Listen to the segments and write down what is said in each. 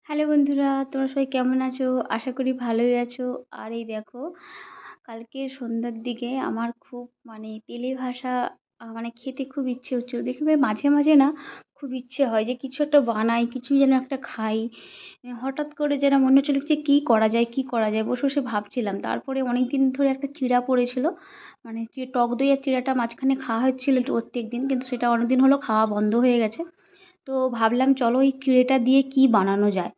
Hello বন্ধুরা, তোমরা সবাই কেমন আছো? আশা করি ভালোই আছো। আর এই দেখো, কালকে সন্ধ্যার দিকে আমার খুব তেলে ভাসা মানে খেতে খুব ইচ্ছে হচ্ছিলো। দেখবে মাঝে মাঝে না খুব ইচ্ছে হয় যে কিছু একটা বানাই, কিছু যেন একটা খাই। হঠাৎ করে যেন মনে হচ্ছিলো যে কী করা যায়, কী করা যায়? বসে বসে ভাবছিলাম। তারপরে অনেক দিন ধরে একটা চিড়া পড়েছিল। টক দই আর চিড়াটা মাঝখানে খাওয়া হচ্ছিল প্রত্যেকদিন, কিন্তু সেটা অনেকদিন হলো খাওয়া বন্ধ হয়ে গেছে। তো ভাবলাম চলো এই চিড়েটা দিয়ে কী বানানো যায়।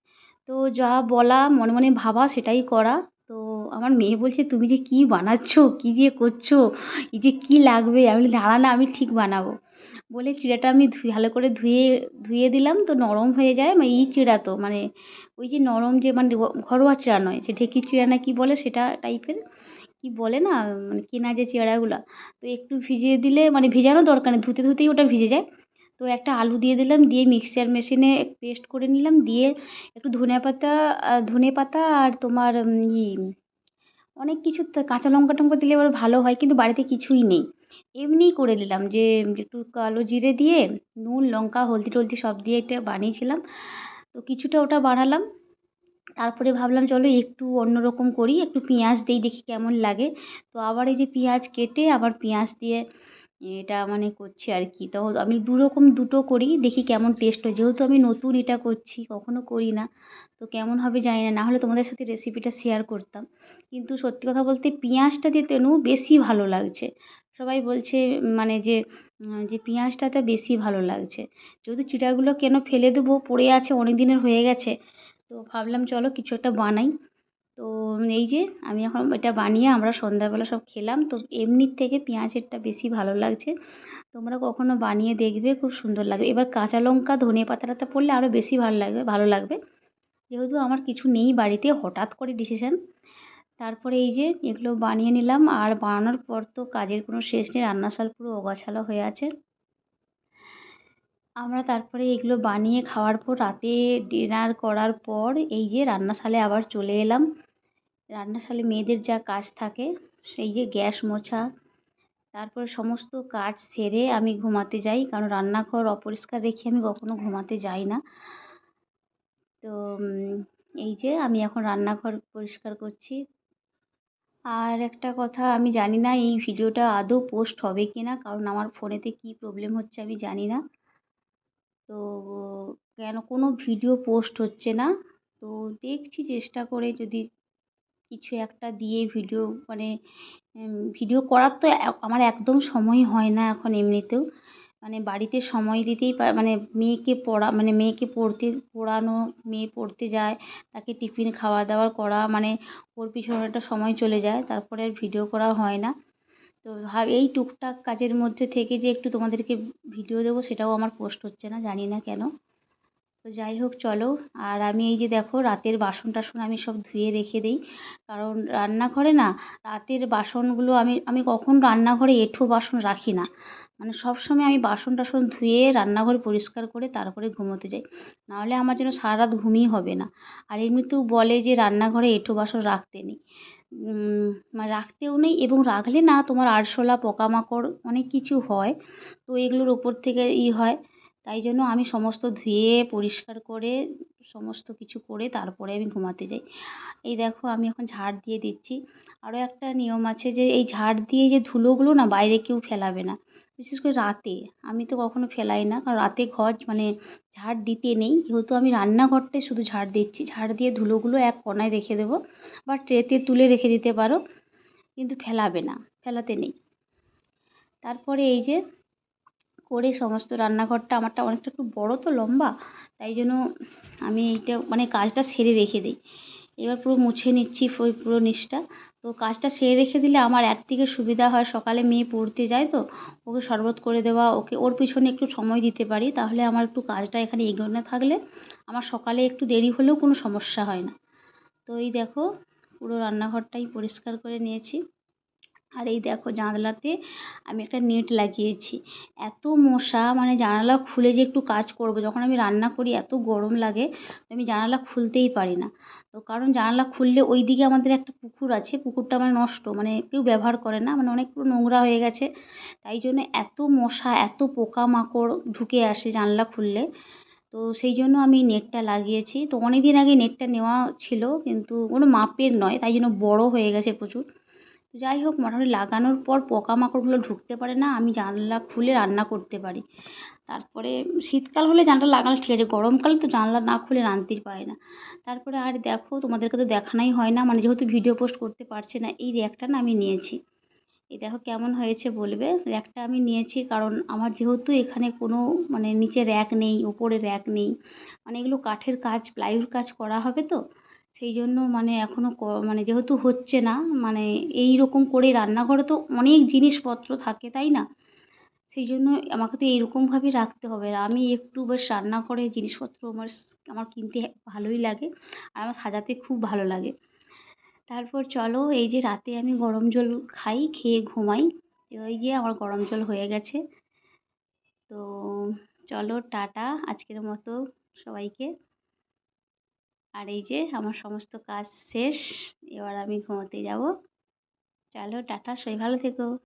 তো যা বলা মনে মনে ভাবা সেটাই করা। তো আমার মেয়ে বলছে, তুমি যে কী বানাচ্ছ, কী যে করছো, এই যে কী লাগবে? আমি বলি, দাঁড়া না, আমি ঠিক বানাবো। বলে চিড়াটা আমি ভালো করে ধুয়ে ধুয়ে দিলাম, তো নরম হয়ে যায়। এই চিড়া তো ওই যে নরম যে ঘরোয়া চিড়া নয়, যে ঢেঁকি চিড়া না কি বলে সেটা টাইপের, কি বলে না, কেনা যে চিড়াগুলা। তো একটু ভিজিয়ে দিলে, ভেজানোর দরকার নেই, ধুতে ধুতেই ওটা ভিজে যায়। তো একটা আলু দিয়ে দিলাম, দিয়ে মিক্সচার মেশিনে পেস্ট করে নিলাম, দিয়ে একটু ধনেপাতা আর তোমার অনেক কিছু কাঁচা লঙ্কা টঙ্কা দিলে এবার ভালো হয়, কিন্তু বাড়িতে কিছুই নেই। এমনিই করে নিলাম যে একটু কালো জিরে দিয়ে নুন লঙ্কা হলদি টলদি সব দিয়ে এটা বানিয়েছিলাম। তো কিছুটা ওটা বানালাম। তারপরে ভাবলাম চলো একটু অন্যরকম করি, একটু পেঁয়াজ দিই, দেখি কেমন লাগে। তো আবার এই যে পেঁয়াজ কেটে আবার পেঁয়াজ দিয়ে এটা করছি আর কি। তো আমি দুটো করি, দেখি কেমন টেস্ট হয়, যেহেতু আমি নতুন এটা করছি, কখনো করি না। তো কেমন হবে জানি না, নাহলে তোমাদের সাথে রেসিপিটা শেয়ার করতাম। কিন্তু সত্যি কথা বলতে পেঁয়াজটা দিতে বেশি ভালো লাগছে। সবাই বলছে যে পেঁয়াজটাতে বেশি ভালো লাগছে। যেহেতু চিড়াগুলো কেন ফেলে দেবো, পড়ে আছে, অনেক দিনের হয়ে গেছে। তো ভাবলাম চলো কিছু একটা বানাই। তো এই যে আমি এখন এটা বানিয়ে আমরা সন্ধ্যাবেলা সব খেলাম। তো এমনির থেকে পেঁয়াজেরটা বেশি ভালো লাগছে। তোমরা কখনো বানিয়ে দেখবে, খুব সুন্দর লাগবে। এবার কাঁচা লঙ্কা ধনে পাতাটা পড়লে আরও বেশি ভালো লাগবে। যেহেতু আমার কিছু নেই বাড়িতে, হঠাৎ করে ডিসিশান। তারপরে এই যে এগুলো বানিয়ে নিলাম, আর বানানোর পর তো কাজের কোনো শেষ নেই, রান্নাশাল পুরো অগোছালো হয়ে আছে। আমরা তারপরে এগুলো বানিয়ে খাওয়ার পর রাতে ডিনার করার পর এই যে রান্নাশালে আবার চলে এলাম। রান্নাশালে মেয়েদের যা কাজ থাকে, সেই যে গ্যাস মোছা, তারপরে সমস্ত কাজ সেরে আমি ঘুমাতে যাই, কারণ রান্নাঘর অপরিষ্কার রেখে আমি কখনো ঘুমাতে যাই না। তো এই যে আমি এখন রান্নাঘর পরিষ্কার করছি। আর একটা কথা, আমি জানি না এই ভিডিওটা আদৌ পোস্ট হবে কি না, কারণ আমার ফোনেতে কী প্রবলেম হচ্ছে আমি জানি না। তো কেন কোনো ভিডিও পোস্ট হচ্ছে না। তো দেখছি চেষ্টা করে, যদি কিছু একটা দিয়ে ভিডিও ভিডিও করার তো আমার একদম সময় হয় না এখন এমনিতেও। বাড়িতে সময় দিতেই মেয়েকে মেয়েকে পড়ানো, মেয়ে পড়তে যায়, তাকে টিফিন খাওয়া দাওয়া করা, ওর পিছনে একটা সময় চলে যায়, তারপরে আর ভিডিও করা হয় না। তো এই টুকটাক কাজের মধ্যে থেকে যে একটু তোমাদেরকে ভিডিও দেবো, সেটাও আমার পোস্ট হচ্ছে না, জানি না কেন। তো যাই হোক চলো। আর আমি এই যে দেখো রাতের বাসন টাসন আমি সব ধুয়ে রেখে দিই, কারণ রান্নাঘরে না রাতের বাসনগুলো আমি আমি কখন রান্নাঘরে এঁঠো বাসন রাখি না। সবসময় আমি বাসন টাসন ধুয়ে রান্নাঘর পরিষ্কার করে তারপরে ঘুমোতে যাই, নাহলে আমার যেন সারা রাত ঘুমই হবে না। আর এমনিতেও বলে যে রান্নাঘরে এঁঠো বাসন রাখতে নেই, রাখতেও নেই, এবং রাখলে না তোমার আরশোলা পোকামাকড় অনেক কিছু হয়। তো এগুলোর ওপর থেকে হয়। তাই জন্য আমি সমস্ত ধুয়ে পরিষ্কার করে সমস্ত কিছু করে তারপরে আমি ঘুমাতে যাই। এই দেখো আমি এখন ঝাড় দিয়ে দিচ্ছি। আরও একটা নিয়ম আছে, যে এই ঝাড় দিয়ে যে ধুলোগুলো না বাইরে কেউ ফেলাবে না, বিশেষ করে রাতে। আমি তো কখনো ফেলাই না, কারণ রাতে ঘর ঝাড় দিতে নেই, যেহেতু আমি রান্নাঘরটায় শুধু ঝাড় দিচ্ছি। ঝাড় দিয়ে ধুলোগুলো এক কোণায় রেখে দেবো, বা ট্রেতে তুলে রেখে দিতে পারো, কিন্তু ফেলাবে না, ফেলাতে নেই। তারপরে এই যে করে সমস্ত রান্নাঘরটা আমারটা অনেকটা একটু বড় তো লম্বা, তাই জন্য আমি এইটা কাজটা সেরে রেখে দিই। এবার পুরো মুছে নিচ্ছি পুরো নিচটা। তো কাজটা সেরে রেখে দিলে আমার একদিকে সুবিধা হয়, সকালে মেয়ে পড়তে যায়, তো ওকে শরবত করে দেওয়া, ওর পিছনে একটু সময় দিতে পারি, তাহলে আমার একটু কাজটা এখানে এগোনো থাকলে আমার সকালে একটু দেরি হলেও কোনো সমস্যা হয় না। তো এই দেখো পুরো রান্নাঘরটাই পরিষ্কার করে নিয়েছি। আর এই দেখো জানলাতে আমি একটা নেট লাগিয়েছি। এত মশা, জানালা খুলে যে একটু কাজ করব, যখন আমি রান্না করি এত গরম লাগে, আমি জানালা খুলতেই পারি না। তো কারণ জানালা খুললে ওই দিকে আমাদের একটা পুকুর আছে, পুকুরটা নষ্ট, কেউ ব্যবহার করে না, অনেক পুরো নোংরা হয়ে গেছে। তাই জন্য এত মশা এত পোকামাকড় ঢুকে আসে জানলা খুললে। তো সেই জন্য আমি নেটটা লাগিয়েছি। তো অনেক দিন আগে নেটটা নেওয়া ছিল, কিন্তু কোনো মাপের নয়, তাই জন্য বড় হয়ে গেছে প্রচুর। তো যাই হোক, মোটামুটি লাগানোর পর পোকামাকড়গুলো ঢুকতে পারে না, আমি জানলা খুলে রান্না করতে পারি। তারপরে শীতকাল হলে জানলা লাগানো ঠিক আছে, গরমকালে তো জানলা না খুলে রাঁধতেই পারি না। তারপরে আর দেখো, তোমাদেরকে তো দেখানোই হয় না, মানে যেহেতু ভিডিও পোস্ট করতে পারছি না, এই র্যাকটা না আমি নিয়েছি। এই দেখো কেমন হয়েছে বলবে। র্যাকটা আমি নিয়েছি কারণ আমার যেহেতু এখানে কোনো মানে নিচে র্যাক নেই, উপরে র্যাক নেই, মানে এগুলো কাঠের কাজ, প্লাইউড কাজ করা হবে তো, সেই জন্য মানে এখনও মানে যেহেতু হচ্ছে না, মানে এই রকম করে রান্নাঘরে তো অনেক জিনিসপত্র থাকে তাই না, সেই জন্য আমাকে তো এইরকমভাবে রাখতে হবে। আর আমি একটু বেশ রান্নাঘরে জিনিসপত্র আমার আমার কিনতে ভালোই লাগে, আর আমার সাজাতে খুব ভালো লাগে। তারপর চলো, এই যে রাতে আমি গরম জল খাই, খেয়ে ঘুমাই। ওই যে আমার গরম জল হয়ে গেছে। তো চলো টাটা আজকের মতো সবাইকে। আর এই যে আমার সমস্ত কাজ শেষ, এবার আমি ঘুমোতে যাব। চলো টাটা, সবাই ভালো থেকো।